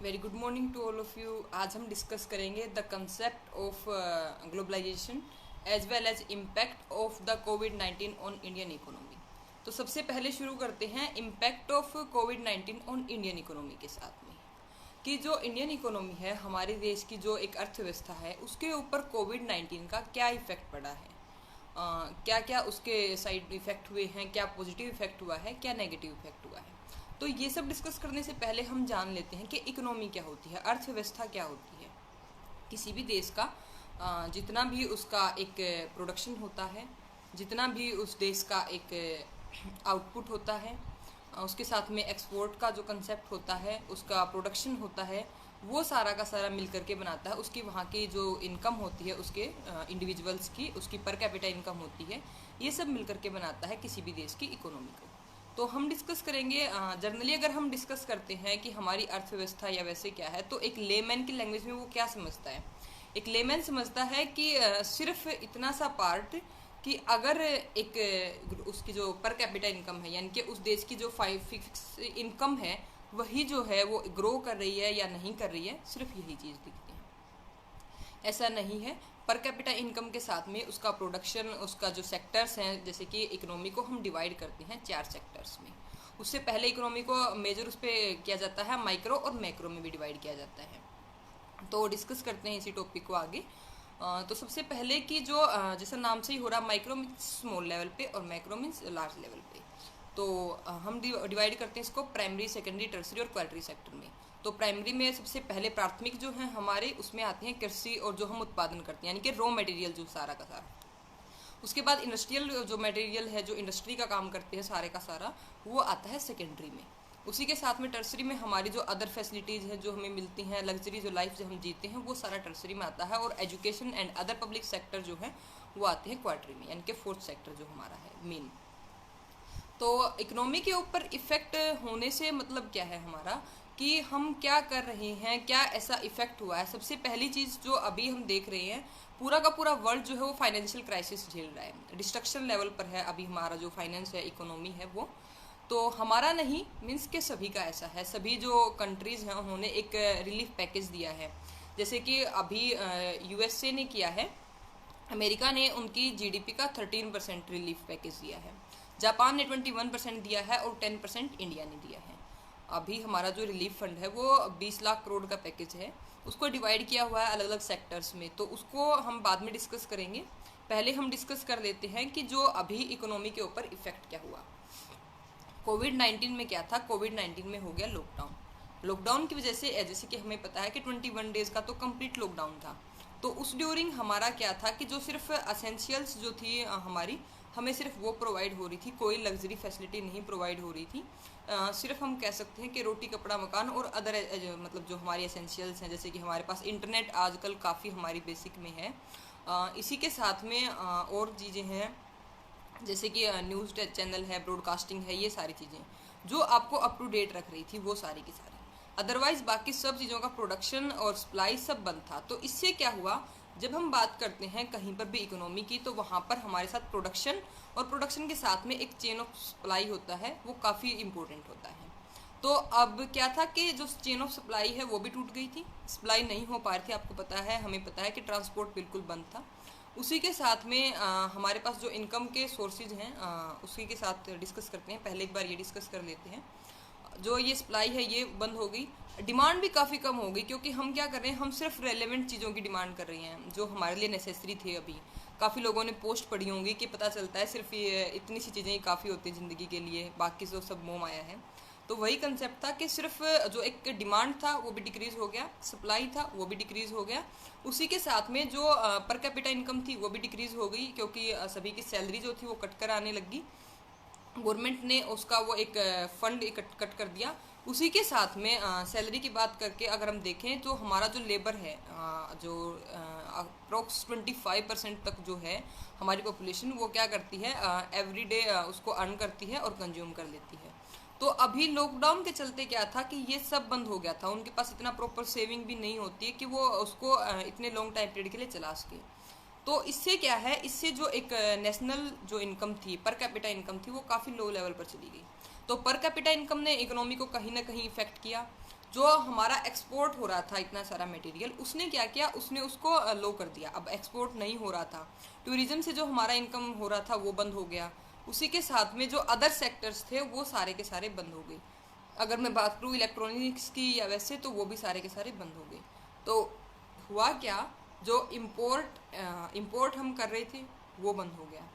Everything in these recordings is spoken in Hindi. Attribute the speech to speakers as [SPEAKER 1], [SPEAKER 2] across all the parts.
[SPEAKER 1] Very good morning to all of you. आज हम डिस्कस करेंगे the concept of globalization as well as impact of the कोविड-19 ऑन इंडियन इकोनॉमी। तो सबसे पहले शुरू करते हैं इम्पैक्ट ऑफ कोविड-19 ऑन इंडियन इकोनॉमी के साथ में कि जो इंडियन इकोनॉमी है, हमारे देश की जो एक अर्थव्यवस्था है, उसके ऊपर कोविड-19 का क्या इफेक्ट पड़ा है, क्या क्या उसके साइड इफेक्ट हुए हैं, क्या पॉजिटिव इफेक्ट हुआ है, क्या नेगेटिव इफेक्ट हुआ है। तो ये सब डिस्कस करने से पहले हम जान लेते हैं कि इकोनॉमी क्या होती है, अर्थव्यवस्था क्या होती है। किसी भी देश का जितना भी उसका एक प्रोडक्शन होता है, जितना भी उस देश का एक आउटपुट होता है, उसके साथ में एक्सपोर्ट का जो कंसेप्ट होता है, उसका प्रोडक्शन होता है, वो सारा का सारा मिल करके बनाता है उसकी वहाँ की जो इनकम होती है, उसके इंडिविजुअल्स की, उसकी पर कैपिटा इनकम होती है, ये सब मिल करके बनाता है किसी भी देश की इकोनॉमी को। तो हम डिस्कस करेंगे जनरली अगर हम डिस्कस करते हैं कि हमारी अर्थव्यवस्था या वैसे क्या है, तो एक लेमैन की लैंग्वेज में वो क्या समझता है। एक लेमैन समझता है कि सिर्फ इतना सा पार्ट कि अगर एक उसकी जो पर कैपिटा इनकम है, यानी कि उस देश की जो फिक्स इनकम है, वही जो है वो ग्रो कर रही है या नहीं कर रही है, सिर्फ यही चीज़ दिखती है। ऐसा नहीं है। पर कैपिटा इनकम के साथ में उसका प्रोडक्शन, उसका जो सेक्टर्स हैं, जैसे कि इकोनॉमी को हम डिवाइड करते हैं 4 सेक्टर्स में। उससे पहले इकोनॉमी को मेजर उस पर किया जाता है, माइक्रो और मैक्रो में भी डिवाइड किया जाता है। तो डिस्कस करते हैं इसी टॉपिक को आगे। तो सबसे पहले कि जो जैसा नाम से ही हो रहा, माइक्रो मीन्स स्मॉल लेवल पे और मैक्रो मीन्स लार्ज लेवल पे। तो हम डिवाइड करते हैं इसको प्राइमरी, सेकेंडरी, टर्सरी और क्वार्टरी सेक्टर में। तो प्राइमरी में सबसे पहले प्राथमिक जो है हमारे, उसमें आते हैं कृषि और जो हम उत्पादन करते हैं, यानी कि रॉ मटेरियल जो सारा का सारा। उसके बाद इंडस्ट्रियल जो मटेरियल है, जो इंडस्ट्री का काम करते हैं सारे का सारा, वो आता है सेकेंडरी में। उसी के साथ में टर्सरी में हमारी जो अदर फैसिलिटीज़ हैं जो हमें मिलती हैं, लग्जरी जो लाइफ जो हम जीते हैं, वो सारा टर्सरी में आता है। और education and other public sector जो है वो आते हैं क्वार्टरी में, यानी कि फोर्थ सेक्टर जो हमारा है मेन। तो इकोनॉमी के ऊपर इफेक्ट होने से मतलब क्या है हमारा, कि हम क्या कर रहे हैं, क्या ऐसा इफेक्ट हुआ है। सबसे पहली चीज़ जो अभी हम देख रहे हैं, पूरा का पूरा वर्ल्ड जो है वो फाइनेंशियल क्राइसिस झेल रहा है, डिस्ट्रक्शन लेवल पर है अभी हमारा जो फाइनेंस है, इकोनॉमी है वो। तो हमारा नहीं मीन्स के सभी का ऐसा है। सभी जो कंट्रीज़ हैं उन्होंने एक रिलीफ पैकेज दिया है। जैसे कि अभी यूएसए ने किया है, अमेरिका ने उनकी जीडीपी का 13% रिलीफ पैकेज दिया है, जापान ने 21% दिया है और 10% इंडिया ने दिया है। अभी हमारा जो रिलीफ फंड है वो 20 लाख करोड़ का पैकेज है, उसको डिवाइड किया हुआ है अलग अलग सेक्टर्स में। तो उसको हम बाद में डिस्कस करेंगे। पहले हम डिस्कस कर लेते हैं कि जो अभी इकोनॉमी के ऊपर इफेक्ट क्या हुआ। कोविड-19 में क्या था, कोविड-19 में हो गया लॉकडाउन। लॉकडाउन की वजह से जैसे कि हमें पता है कि 21 डेज़ का तो कंप्लीट लॉकडाउन था। तो उस ड्यूरिंग हमारा क्या था कि जो सिर्फ असेंशियल्स जो थी हमारी, हमें सिर्फ वो प्रोवाइड हो रही थी, कोई लग्जरी फैसिलिटी नहीं प्रोवाइड हो रही थी। सिर्फ हम कह सकते हैं कि रोटी, कपड़ा, मकान और अदर मतलब जो हमारी एसेंशियल्स हैं, जैसे कि हमारे पास इंटरनेट आजकल काफ़ी हमारी बेसिक में है। इसी के साथ में और चीज़ें हैं, जैसे कि न्यूज़ चैनल है, ब्रॉडकास्टिंग है, ये सारी चीज़ें जो आपको अप टू डेट रख रही थी, वो सारी की सारी। अदरवाइज़ बाकी सब चीज़ों का प्रोडक्शन और सप्लाई सब बंद था। तो इससे क्या हुआ, जब हम बात करते हैं कहीं पर भी इकोनॉमी की, तो वहाँ पर हमारे साथ प्रोडक्शन और प्रोडक्शन के साथ में एक चेन ऑफ सप्लाई होता है, वो काफ़ी इम्पोर्टेंट होता है। तो अब क्या था कि जो चेन ऑफ सप्लाई है वो भी टूट गई थी, सप्लाई नहीं हो पा रही थी। आपको पता है, हमें पता है कि ट्रांसपोर्ट बिल्कुल बंद था। उसी के साथ में हमारे पास जो इनकम के सोर्सेज हैं, उसी के साथ डिस्कस करते हैं। पहले एक बार ये डिस्कस कर लेते हैं। जो ये सप्लाई है ये बंद हो गई, डिमांड भी काफ़ी कम हो गई, क्योंकि हम क्या कर रहे हैं, हम सिर्फ रेलेवेंट चीज़ों की डिमांड कर रहे हैं जो हमारे लिए नेसेसरी थे। अभी काफ़ी लोगों ने पोस्ट पढ़ी होंगी कि पता चलता है सिर्फ ये इतनी सी चीज़ें ही काफ़ी होती है ज़िंदगी के लिए, बाकी जो सब मोह माया है। तो वही कंसेप्ट था कि सिर्फ जो एक डिमांड था वो भी डिक्रीज़ हो गया, सप्लाई था वो भी डिक्रीज़ हो गया। उसी के साथ में जो पर कैपिटा इनकम थी वो भी डिक्रीज़ हो गई, क्योंकि सभी की सैलरी जो थी वो कट कर आने लगी। गवर्नमेंट ने उसका वो एक फंड कट कर दिया। उसी के साथ में सैलरी की बात करके अगर हम देखें तो हमारा जो लेबर है, जो अप्रोक्स 25% तक जो है हमारी पॉपुलेशन, वो क्या करती है, एवरी डे उसको अर्न करती है और कंज्यूम कर लेती है। तो अभी लॉकडाउन के चलते क्या था कि ये सब बंद हो गया था, उनके पास इतना प्रॉपर सेविंग भी नहीं होती है कि वो उसको इतने लॉन्ग टाइम पीरियड के लिए चला सके। तो इससे क्या है, इससे जो एक नेशनल जो इनकम थी, पर कैपिटा इनकम थी, वो काफ़ी लो लेवल पर चली गई। तो पर कैपिटा इनकम ने इकोनॉमी को कहीं ना कहीं इफेक्ट किया। जो हमारा एक्सपोर्ट हो रहा था इतना सारा मटेरियल, उसने क्या किया, उसने उसको लो कर दिया। अब एक्सपोर्ट नहीं हो रहा था, टूरिज्म से जो हमारा इनकम हो रहा था वो बंद हो गया। उसी के साथ में जो अदर सेक्टर्स थे वो सारे के सारे बंद हो गए। अगर मैं बात करूँ इलेक्ट्रॉनिक्स की या वैसे, तो वो भी सारे के सारे बंद हो गए। तो हुआ क्या, जो इम्पोर्ट हम कर रहे थे वो बंद हो गया।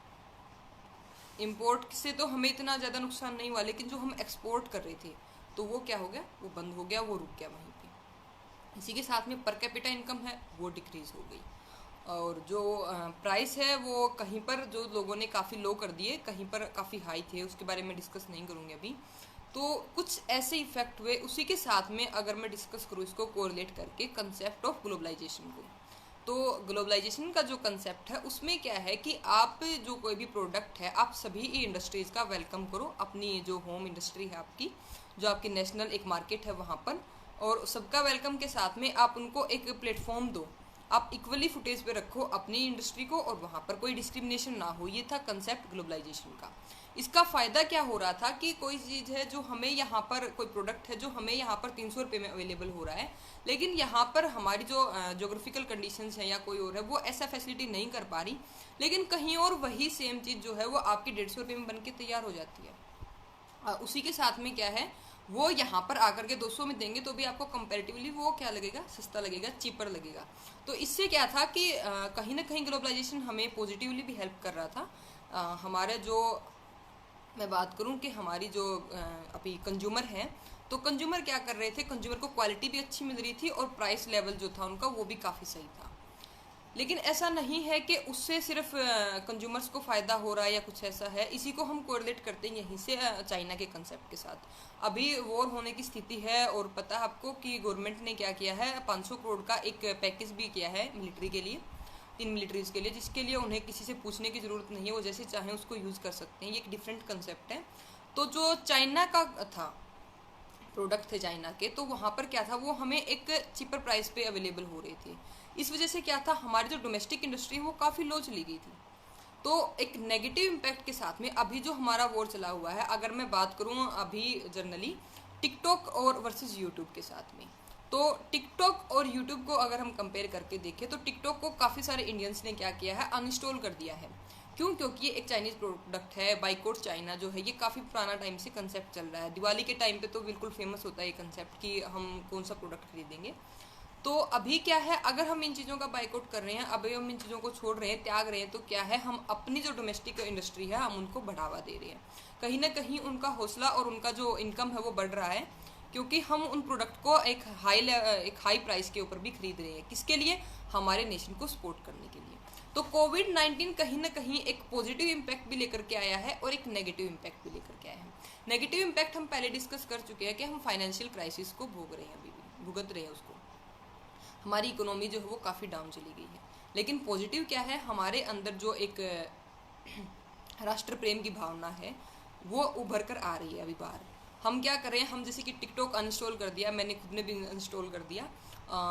[SPEAKER 1] इम्पोर्ट से तो हमें इतना ज़्यादा नुकसान नहीं हुआ, लेकिन जो हम एक्सपोर्ट कर रहे थे तो वो क्या हो गया, वो बंद हो गया, वो रुक गया वहीं पे। इसी के साथ में पर कैपिटा इनकम है वो डिक्रीज हो गई। और जो प्राइस है वो कहीं पर जो लोगों ने काफ़ी लो कर दिए, कहीं पर काफ़ी हाई थे, उसके बारे में डिस्कस नहीं करूँगी अभी। तो कुछ ऐसे इफेक्ट हुए। उसी के साथ में अगर मैं डिस्कस करूँ इसको कोरिलेट करके कंसेप्ट ऑफ ग्लोबलाइजेशन को, तो ग्लोबलाइजेशन का जो कंसेप्ट है उसमें क्या है कि आप जो कोई भी प्रोडक्ट है, आप सभी इंडस्ट्रीज़ का वेलकम करो। अपनी जो होम इंडस्ट्री है आपकी, जो आपकी नेशनल एक मार्केट है वहाँ पर, और सबका वेलकम के साथ में आप उनको एक प्लेटफॉर्म दो। आप इक्वली फुटेज पे रखो अपनी इंडस्ट्री को, और वहाँ पर कोई डिस्क्रिमिनेशन ना हो। ये था कंसेप्ट ग्लोबलाइजेशन का। इसका फ़ायदा क्या हो रहा था कि कोई चीज़ है जो हमें यहाँ पर, कोई प्रोडक्ट है जो हमें यहाँ पर 300 रुपये में अवेलेबल हो रहा है, लेकिन यहाँ पर हमारी जो जोग्राफिकल कंडीशंस हैं या कोई और है वो ऐसा फैसिलिटी नहीं कर पा रही, लेकिन कहीं और वही सेम चीज़ जो है वो आपकी 150 रुपये में बन के तैयार हो जाती है। उसी के साथ में क्या है, वो यहाँ पर आकर के 200 में देंगे तो भी आपको कंपैरेटिवली वो क्या लगेगा, सस्ता लगेगा, चीपर लगेगा। तो इससे क्या था कि कहीं ना कहीं ग्लोबलाइजेशन हमें पॉजिटिवली भी हेल्प कर रहा था। हमारे जो, मैं बात करूं कि हमारी जो अभी कंज्यूमर हैं, तो कंज्यूमर क्या कर रहे थे, कंज्यूमर को क्वालिटी भी अच्छी मिल रही थी और प्राइस लेवल जो था उनका वो भी काफ़ी सही था। लेकिन ऐसा नहीं है कि उससे सिर्फ कंज्यूमर्स को फ़ायदा हो रहा है या कुछ ऐसा है। इसी को हम कोरिलेट करते हैं यहीं से चाइना के कंसेप्ट के साथ। अभी वॉर होने की स्थिति है, और पता है आपको कि गवर्नमेंट ने क्या किया है, 500 करोड़ का एक पैकेज भी किया है मिलिट्री के लिए, 3 मिलिट्रीज़ के लिए, जिसके लिए उन्हें किसी से पूछने की ज़रूरत नहीं है, वो जैसे चाहें उसको यूज़ कर सकते हैं। ये एक डिफरेंट कंसेप्ट है। तो जो चाइना का था, प्रोडक्ट थे चाइना के, तो वहाँ पर क्या था, वो हमें एक चीपर प्राइस पे अवेलेबल हो रहे थे। इस वजह से क्या था, हमारी जो डोमेस्टिक इंडस्ट्री है वो काफ़ी लो चली गई थी। तो एक नेगेटिव इम्पैक्ट के साथ में अभी जो हमारा वॉर चला हुआ है, अगर मैं बात करूँ अभी जनरली टिकटॉक और वर्सेस यूट्यूब के साथ में, तो टिकटॉक और यूट्यूब को अगर हम कंपेयर करके देखें तो टिकटॉक को काफ़ी सारे इंडियंस ने क्या किया है, अनइंस्टॉल कर दिया है। क्यों? क्योंकि ये एक चाइनीज़ प्रोडक्ट है। बाइकआउट चाइना जो है ये काफ़ी पुराना टाइम से कंसेप्ट चल रहा है। दिवाली के टाइम पे तो बिल्कुल फेमस होता है ये कंसेप्ट कि हम कौन सा प्रोडक्ट खरीदेंगे। तो अभी क्या है, अगर हम इन चीज़ों का बाइकआउट कर रहे हैं, अभी हम इन चीज़ों को छोड़ रहे हैं, त्याग रहे हैं, तो क्या है, हम अपनी जो डोमेस्टिक इंडस्ट्री है हम उनको बढ़ावा दे रहे हैं। कहीं ना कहीं उनका हौसला और उनका जो इनकम है वो बढ़ रहा है, क्योंकि हम उन प्रोडक्ट को एक हाई प्राइस के ऊपर भी खरीद रहे हैं। किसके लिए? हमारे नेशन को सपोर्ट करने के लिए। तो कोविड-19 कहीं ना कहीं एक पॉजिटिव इम्पैक्ट भी लेकर के आया है और एक नेगेटिव इम्पैक्ट भी लेकर के आया है। नेगेटिव इम्पैक्ट हम पहले डिस्कस कर चुके हैं कि हम फाइनेंशियल क्राइसिस को भोग रहे हैं, अभी भी भुगत रहे हैं उसको। हमारी इकोनॉमी जो है वो काफ़ी डाउन चली गई है। लेकिन पॉजिटिव क्या है, हमारे अंदर जो एक राष्ट्र प्रेम की भावना है वो उभर कर आ रही है अभी बाहर। हम क्या कर रहे हैं, हम जैसे कि टिकटॉक अनइंस्टॉल कर दिया, मैंने खुद ने भी अनइंस्टॉल कर दिया,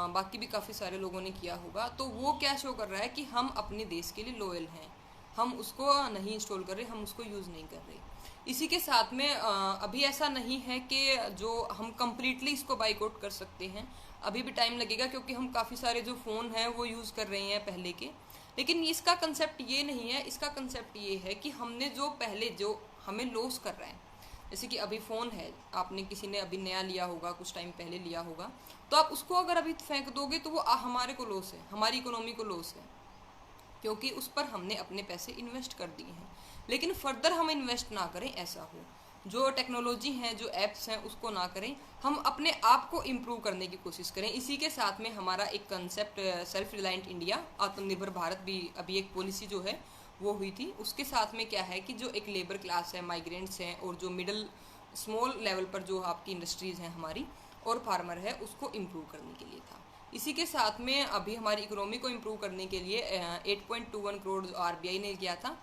[SPEAKER 1] बाकी भी काफ़ी सारे लोगों ने किया होगा। तो वो क्या शो कर रहा है कि हम अपने देश के लिए लॉयल हैं, हम उसको नहीं इंस्टॉल कर रहे, हम उसको यूज़ नहीं कर रहे। इसी के साथ में अभी ऐसा नहीं है कि जो हम कम्प्लीटली इसको बाइकआउट कर सकते हैं, अभी भी टाइम लगेगा, क्योंकि हम काफ़ी सारे जो फ़ोन हैं वो यूज़ कर रहे हैं पहले के। लेकिन इसका कंसेप्ट ये नहीं है, इसका कंसेप्ट ये है कि हमने जो पहले जो हमें लॉस कर रहा है, जैसे कि अभी फ़ोन है, आपने किसी ने अभी नया लिया होगा, कुछ टाइम पहले लिया होगा, तो आप उसको अगर अभी फेंक दोगे तो वो हमारे को लॉस है, हमारी इकोनॉमी को लॉस है, क्योंकि उस पर हमने अपने पैसे इन्वेस्ट कर दिए हैं। लेकिन फर्दर हम इन्वेस्ट ना करें, ऐसा हो, जो टेक्नोलॉजी हैं, जो ऐप्स हैं, उसको ना करें, हम अपने आप को इम्प्रूव करने की कोशिश करें। इसी के साथ में हमारा एक कंसेप्ट सेल्फ रिलायंट इंडिया, आत्मनिर्भर भारत भी अभी एक पॉलिसी जो है वो हुई थी। उसके साथ में क्या है कि जो एक लेबर क्लास है, माइग्रेंट्स हैं, और जो मिडिल स्मॉल लेवल पर जो आपकी इंडस्ट्रीज़ हैं हमारी, और फार्मर है, उसको इम्प्रूव करने के लिए था। इसी के साथ में अभी हमारी इकोनॉमी को इम्प्रूव करने के लिए 8.21 करोड़ RBI ने किया था।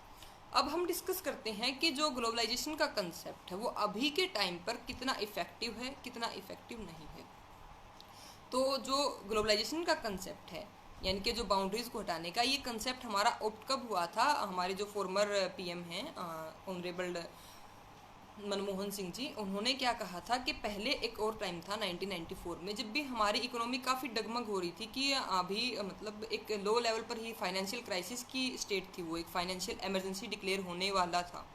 [SPEAKER 1] अब हम डिस्कस करते हैं कि जो ग्लोबलाइजेशन का कंसेप्ट है वो अभी के टाइम पर कितना इफ़ेक्टिव है, कितना इफ़ेक्टिव नहीं है। तो जो ग्लोबलाइजेशन का कंसेप्ट है, यानी कि जो बाउंड्रीज़ को हटाने का, ये कंसेप्ट हमारा ऑप्ट कब हुआ था, हमारे जो फॉर्मर PM हैं ऑनरेबल मनमोहन सिंह जी, उन्होंने क्या कहा था कि पहले एक और टाइम था 1994 में, जब भी हमारी इकोनॉमी काफ़ी डगमग हो रही थी कि अभी मतलब एक लो लेवल पर ही फाइनेंशियल क्राइसिस की स्टेट थी, वो एक फाइनेंशियल इमरजेंसी डिक्लेयर होने वाला था,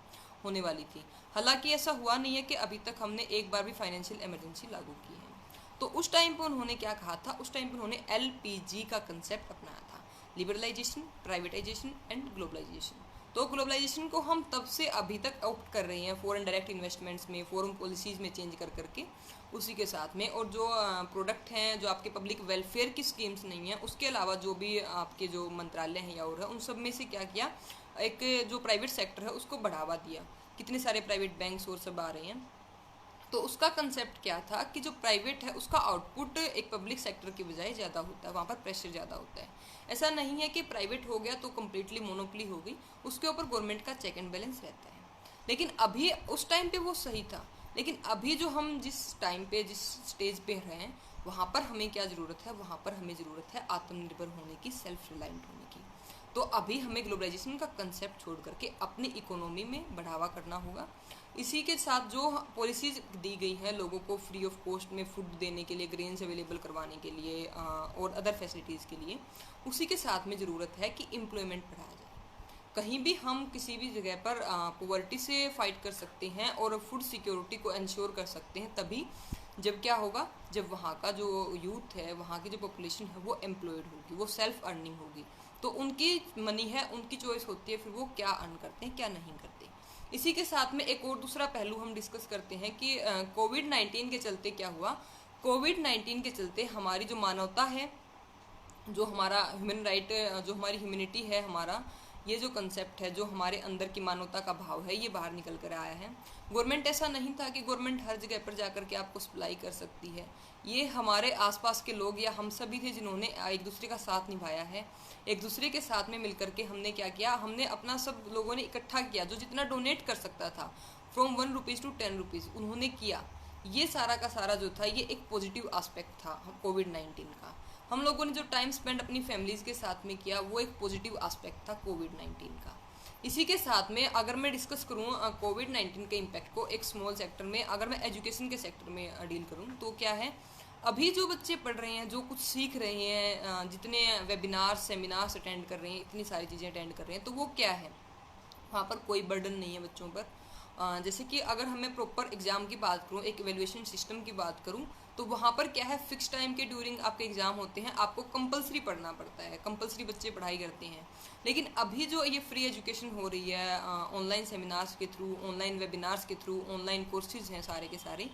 [SPEAKER 1] होने वाली थी। हालांकि ऐसा हुआ नहीं है कि अभी तक हमने एक बार भी फाइनेंशियल इमरजेंसी लागू की है। तो उस टाइम पे उन्होंने क्या कहा था, उस टाइम पे उन्होंने LPG का कंसेप्ट अपनाया था, लिबरलाइजेशन, प्राइवेटाइजेशन एंड ग्लोबलाइजेशन। तो ग्लोबलाइजेशन को हम तब से अभी तक ऑप्ट कर रहे हैं फॉरेन डायरेक्ट इन्वेस्टमेंट्स में, फॉरेन पॉलिसीज़ में चेंज कर करके उसी के साथ में। और जो प्रोडक्ट हैं, जो आपके पब्लिक वेलफेयर की स्कीम्स नहीं हैं, उसके अलावा जो भी आपके जो मंत्रालय हैं या और है, उन सब में से क्या किया, एक जो प्राइवेट सेक्टर है उसको बढ़ावा दिया। कितने सारे प्राइवेट बैंक्स और सब आ रहे हैं। तो उसका कंसेप्ट क्या था कि जो प्राइवेट है उसका आउटपुट एक पब्लिक सेक्टर की बजाय ज़्यादा होता है, वहाँ पर प्रेशर ज़्यादा होता है। ऐसा नहीं है कि प्राइवेट हो गया तो कम्प्लीटली मोनोपली हो गई, उसके ऊपर गवर्नमेंट का चेक एंड बैलेंस रहता है। लेकिन अभी उस टाइम पे वो सही था, लेकिन अभी जो हम जिस टाइम पे जिस स्टेज पे रहे हैं, वहाँ पर हमें क्या ज़रूरत है, वहाँ पर हमें ज़रूरत है आत्मनिर्भर होने की, सेल्फ रिलायंट होने की। तो अभी हमें ग्लोबलाइजेशन का कंसेप्ट छोड़ करके अपनी इकोनॉमी में बढ़ावा करना होगा। इसी के साथ जो पॉलिसीज़ दी गई हैं लोगों को फ्री ऑफ कॉस्ट में फूड देने के लिए, ग्रेन्स अवेलेबल करवाने के लिए और अदर फैसिलिटीज़ के लिए, उसी के साथ में ज़रूरत है कि एम्प्लॉयमेंट बढ़ाया जाए। कहीं भी हम किसी भी जगह पर पॉवर्टी से फाइट कर सकते हैं और फूड सिक्योरिटी को इंश्योर कर सकते हैं तभी जब क्या होगा, जब वहाँ का जो यूथ है, वहाँ की जो पॉपुलेशन है वो एम्प्लॉयड होगी, वो सेल्फ अर्निंग होगी। तो उनकी मनी है, उनकी चॉइस होती है फिर वो क्या अर्न करते हैं क्या नहीं करते। इसी के साथ में एक और दूसरा पहलू हम डिस्कस करते हैं कि कोविड-19 के चलते क्या हुआ। कोविड-19 के चलते हमारी जो मानवता है, जो हमारा ह्यूमन राइट, जो हमारी ह्यूमैनिटी है, हमारा ये जो कंसेप्ट है, जो हमारे अंदर की मानवता का भाव है, ये बाहर निकल कर आया है। गवर्नमेंट ऐसा नहीं था कि गवर्नमेंट हर जगह पर जा कर के आपको सप्लाई कर सकती है। ये हमारे आसपास के लोग या हम सभी थे जिन्होंने एक दूसरे का साथ निभाया है। एक दूसरे के साथ में मिलकर के हमने क्या किया, हमने अपना सब लोगों ने इकट्ठा किया, जो जितना डोनेट कर सकता था, फ्रॉम ₹1 to ₹10 उन्होंने किया। ये सारा का सारा जो था, ये एक पॉजिटिव एस्पेक्ट था कोविड-19 का। हम लोगों ने जो टाइम स्पेंड अपनी फैमिलीज़ के साथ में किया, वो एक पॉजिटिव एस्पेक्ट था कोविड-19 का। इसी के साथ में अगर मैं डिस्कस करूँ कोविड-19 के इम्पैक्ट को एक स्मॉल सेक्टर में, अगर मैं एजुकेशन के सेक्टर में डील करूँ तो क्या है, अभी जो बच्चे पढ़ रहे हैं, जो कुछ सीख रहे हैं, जितने वेबिनार्स सेमिनार्स अटेंड कर रहे हैं, इतनी सारी चीज़ें अटेंड कर रहे हैं, तो वो क्या है, वहाँ पर कोई बर्डन नहीं है बच्चों पर। जैसे कि अगर हमें प्रॉपर एग्ज़ाम की बात करूँ, एक एवेल्यूएशन सिस्टम की बात करूँ, तो वहाँ पर क्या है, फिक्स टाइम के ड्यूरिंग आपके एग्ज़ाम होते हैं, आपको कंपलसरी पढ़ना पड़ता है, कंपलसरी बच्चे पढ़ाई करते हैं। लेकिन अभी जो ये फ्री एजुकेशन हो रही है ऑनलाइन सेमिनार्स के थ्रू, ऑनलाइन वेबिनार्स के थ्रू, ऑनलाइन कोर्सेज हैं सारे के सारे,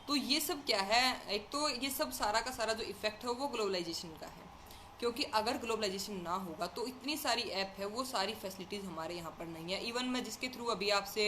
[SPEAKER 1] तो ये सब क्या है, एक तो ये सब सारा का सारा जो इफेक्ट है वो ग्लोबलाइजेशन का है। क्योंकि अगर ग्लोबलाइजेशन ना होगा तो इतनी सारी ऐप है, वो सारी फैसिलिटीज़ हमारे यहाँ पर नहीं है। इवन मैं जिसके थ्रू अभी आपसे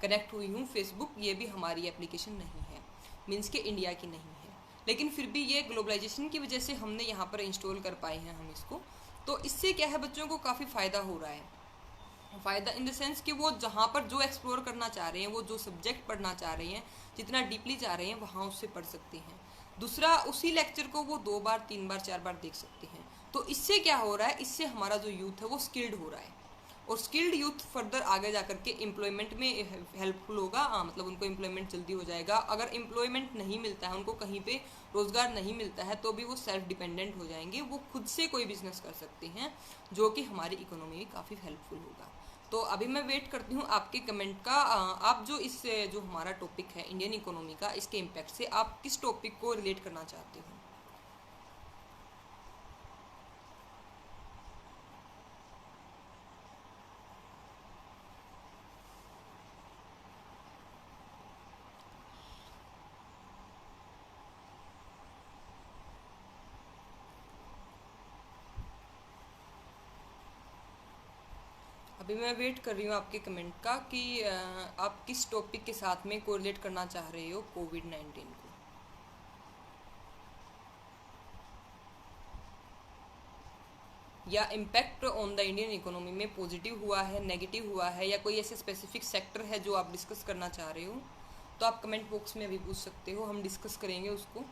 [SPEAKER 1] कनेक्ट हुई हूँ, फेसबुक, ये भी हमारी एप्लीकेशन नहीं है, मीन्स के इंडिया की नहीं है। लेकिन फिर भी ये ग्लोबलाइजेशन की वजह से हमने यहाँ पर इंस्टॉल कर पाए हैं हम इसको। तो इससे क्या है, बच्चों को काफ़ी फ़ायदा हो रहा है। फ़ायदा इन द सेंस कि वो जहाँ पर जो एक्सप्लोर करना चाह रहे हैं, वो जो सब्जेक्ट पढ़ना चाह रहे हैं, जितना डीपली चाह रहे हैं, वहाँ उससे पढ़ सकते हैं। दूसरा, उसी लेक्चर को वो 2 बार 3 बार 4 बार देख सकते हैं। तो इससे क्या हो रहा है, इससे हमारा जो यूथ है वो स्किल्ड हो रहा है, और स्किल्ड यूथ फर्दर आगे जा करके एम्प्लॉयमेंट में हेल्पफुल होगा। मतलब उनको एम्प्लॉयमेंट जल्दी हो जाएगा। अगर एम्प्लॉयमेंट नहीं मिलता है, उनको कहीं पे रोज़गार नहीं मिलता है, तो भी वो सेल्फ डिपेंडेंट हो जाएंगे, वो खुद से कोई बिजनेस कर सकते हैं, जो कि हमारी इकोनॉमी में काफ़ी हेल्पफुल होगा। तो अभी मैं वेट करती हूँ आपके कमेंट का। आप जो इस जो हमारा टॉपिक है इंडियन इकोनॉमी का, इसके इम्पैक्ट से आप किस टॉपिक को रिलेट करना चाहते हो। अभी मैं वेट कर रही हूँ आपके कमेंट का कि आप किस टॉपिक के साथ में कोरिलेट करना चाह रहे हो कोविड-19 को। या impact on the Indian economy में पॉजिटिव हुआ है, नेगेटिव हुआ है, या कोई ऐसे स्पेसिफिक सेक्टर है जो आप डिस्कस करना चाह रहे हो, तो आप कमेंट बॉक्स में अभी पूछ सकते हो, हम डिस्कस करेंगे उसको।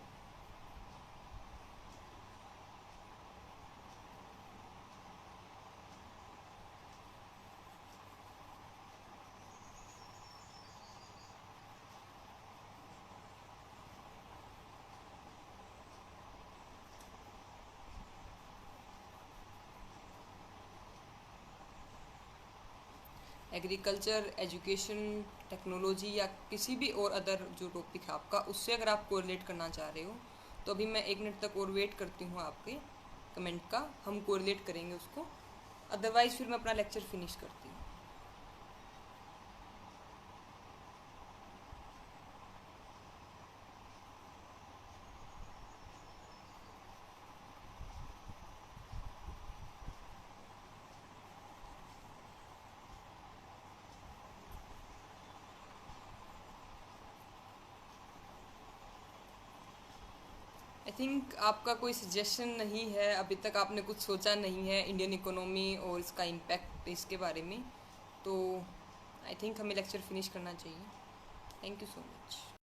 [SPEAKER 1] एग्रीकल्चर, एजुकेशन, टेक्नोलॉजी या किसी भी और अदर जो टॉपिक है आपका, उससे अगर आप कोरिलेट करना चाह रहे हो तो अभी मैं 1 मिनट तक और वेट करती हूँ आपके कमेंट का, हम कोरिलेट करेंगे उसको, अदरवाइज़ फिर मैं अपना लेक्चर फिनिश करती हूँ। आई थिंक आपका कोई सजेशन नहीं है, अभी तक आपने कुछ सोचा नहीं है इंडियन इकोनॉमी और इसका इम्पैक्ट इसके बारे में, तो आई थिंक हमें लेक्चर फिनिश करना चाहिए। Thank you so much.